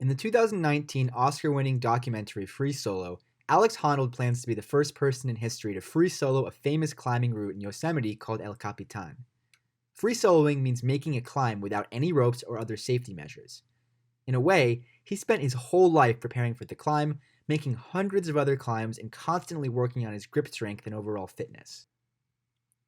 In the 2019 Oscar-winning documentary Free Solo, Alex Honnold plans to be the first person in history to free solo a famous climbing route in Yosemite called El Capitan. Free soloing means making a climb without any ropes or other safety measures. In a way, he spent his whole life preparing for the climb, making hundreds of other climbs and constantly working on his grip strength and overall fitness.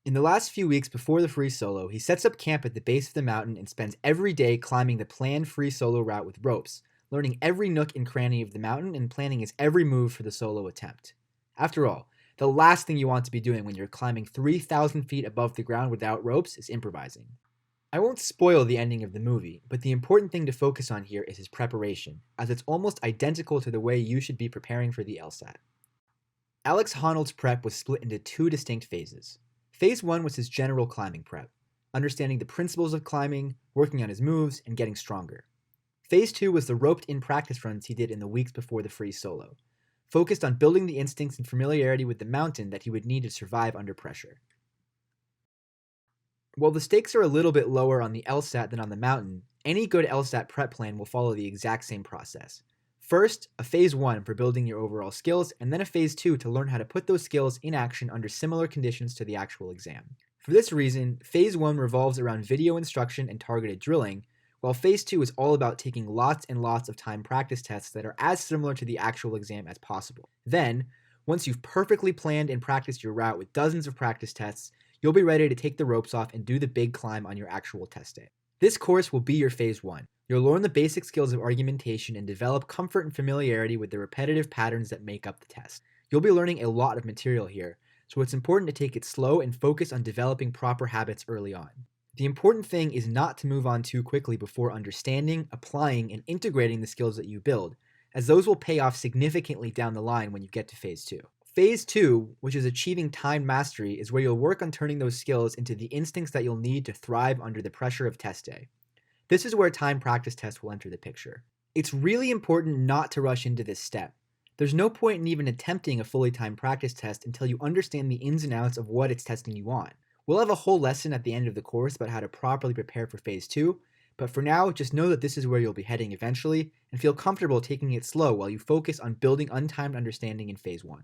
In the last few weeks before the free solo, he sets up camp at the base of the mountain and spends every day climbing the planned free solo route with ropes, learning every nook and cranny of the mountain and planning his every move for the solo attempt. After all, the last thing you want to be doing when you're climbing 3,000 feet above the ground without ropes is improvising. I won't spoil the ending of the movie, but the important thing to focus on here is his preparation, as it's almost identical to the way you should be preparing for the LSAT. Alex Honnold's prep was split into two distinct phases. Phase 1 was his general climbing prep, understanding the principles of climbing, working on his moves, and getting stronger. Phase 2 was the roped-in practice runs he did in the weeks before the free solo, focused on building the instincts and familiarity with the mountain that he would need to survive under pressure. While the stakes are a little bit lower on the LSAT than on the mountain, any good LSAT prep plan will follow the exact same process. First, a Phase 1 for building your overall skills, and then a Phase 2 to learn how to put those skills in action under similar conditions to the actual exam. For this reason, Phase 1 revolves around video instruction and targeted drilling, while Phase 2 is all about taking lots and lots of time practice tests that are as similar to the actual exam as possible. Then, once you've perfectly planned and practiced your route with dozens of practice tests, you'll be ready to take the ropes off and do the big climb on your actual test day. This course will be your Phase 1. You'll learn the basic skills of argumentation and develop comfort and familiarity with the repetitive patterns that make up the test. You'll be learning a lot of material here, so it's important to take it slow and focus on developing proper habits early on. The important thing is not to move on too quickly before understanding, applying, and integrating the skills that you build, as those will pay off significantly down the line when you get to Phase 2. Phase 2, which is achieving time mastery, is where you'll work on turning those skills into the instincts that you'll need to thrive under the pressure of test day. This is where time practice tests will enter the picture. It's really important not to rush into this step. There's no point in even attempting a fully timed practice test until you understand the ins and outs of what it's testing you on. We'll have a whole lesson at the end of the course about how to properly prepare for Phase 2, but for now, just know that this is where you'll be heading eventually, and feel comfortable taking it slow while you focus on building untimed understanding in Phase 1.